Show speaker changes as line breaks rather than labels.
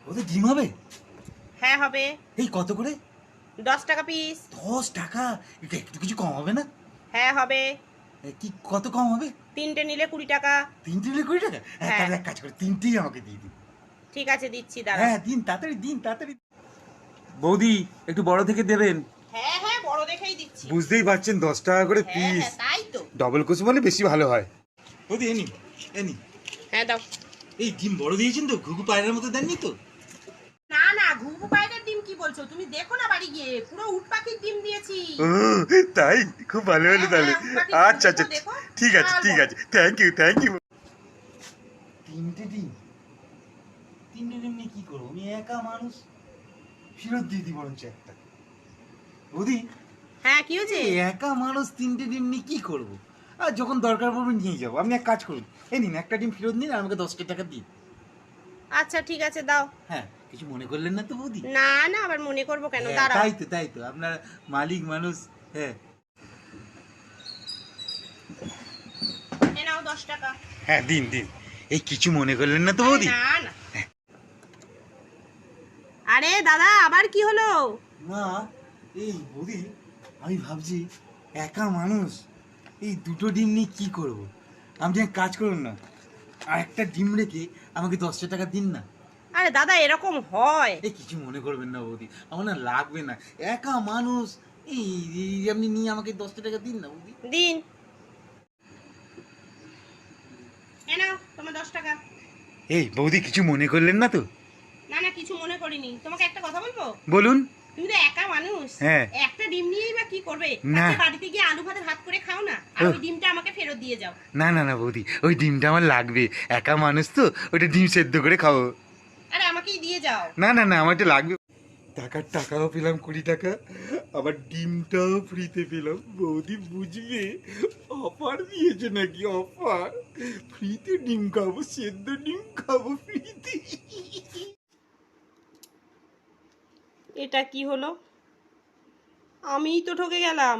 ওদের ডিম হবে?
হ্যাঁ হবে।
এই কত করে?
10 টাকা পিস।
10 টাকা? একটু কিছু কম হবে না?
হ্যাঁ হবে।
কি কত কম হবে?
3টে নিলে 20 টাকা।
3টে নিলে 20 টাকা? হ্যাঁ,
হ্যাঁ
তাহলে এক কাজ করে 3টেই আমাকে দিয়ে দিন।
ঠিক আছে দিচ্ছি, দাঁড়াও।
হ্যাঁ দিন, তাড়াতাড়ি দিন, তাড়াতাড়ি। বৌদি একটু বড় থেকে দেবেন।
হ্যাঁ হ্যাঁ বড় দেখেই দিচ্ছি।
বুঝতেই পারছেন 10 টাকা করে
হ্যাঁ
পিস।
হ্যাঁ তাই তো।
ডবল কুসুম হলে বেশি ভালো হয়। বৌদি এনি এনি।
হ্যাঁ দাও।
এই ডিম বড় দিয়েছেন তো? ঘুঘু পায়রার মতো দেননি তো?
না না, ঘুঘু পায়রার ডিম কি বলছো? তুমি দেখো না বাড়ি গিয়ে, পুরো উট পাখির ডিম দিয়েছি।
ও তাই? খুব ভালো হলো তাহলে। আচ্ছা আচ্ছা, ঠিক আছে ঠিক আছে, থ্যাংক ইউ থ্যাংক ইউ। 3টে ডিম? 3টে ডিম নিয়ে কি করবো? আমি একা মানুষ। ফেরত দিয়ে দিই বরঞ্চ একটা। বৌদি
হ্যাঁ কি হয়েছে?
একা মানুষ 3টে ডিম নিয়ে কি করবো? আর যখন দরকার পড়বে নিয়ে যাবো। আপনি এক কাজ করুন, এই নিন একটা ডিম ফেরত নিন আর আমাকে 10 টাকা দিন।
আচ্ছা ঠিক আছে দাও।
হ্যাঁ, কিছু মনে করলেন না তো বৌদি?
না না, আবার মনে করবো কেন,
হ্যাঁ,
দাঁড়াও।
তাই তো আপনার মালিক মানুষ। হ্যাঁ
এ নাও 10 টাকা।
হ্যাঁ দিন দিন। এই কিছু মনে করলেন না তো
আরে
বৌদি?
না না। আরে দাদা, আবার কি হলো?
না, এই বৌদি আমি ভাবছি একা মানুষ এই 2টো ডিম নিয়ে কি করব। আপনি এক কাজ করুন না, আর একটা ডিম রেখে আমাকে 10 টাকা দিন না।
আরে দাদা এরকম হয়?
এই কিছু মনে করবেন না বৌদি, আমার না লাগবে না। একা মানুষ, এই এই আপনি নিয়ে আমাকে 10 টাকা দিন না বৌদি।
দিন। এ নাও তোমার 10 টাকা।
এই বৌদি কিছু মনে করলেন না তো?
না না, কিছু মনে করিনি। তোমাকে একটা কথা বলবো?
বলুন।
তুমি তো একা মানুষ।
হ্যাঁ।
একটা ডিম নিয়েই বা কি করবে?
না।
তাকে বাড়িতে গিয়ে আলু ভাতে ভাত করে খাও না, আর ওই ডিমটা আমাকে ফেরত দিয়ে যাও।
না না না বৌদি, ওই ডিমটা আমার লাগবে। একা মানুষ তো, ওইটা ডিম সেদ্ধ করে খাবো।
আরে আমাকেই দিয়ে যাও।
না না না, আমার এটা লাগবে। টাকাও পেলাম 20 টাকা, আবার ডিমটাও ফ্রিতে পেলাম। বৌদি বুঝবে অফার দিয়েছে নাকি, অফার। ফ্রিতে ডিম খাবো, সেদ্ধ ডিম খাবো ফ্রিতে।
এটা কি হলো? আমিই তো ঠকে গেলাম।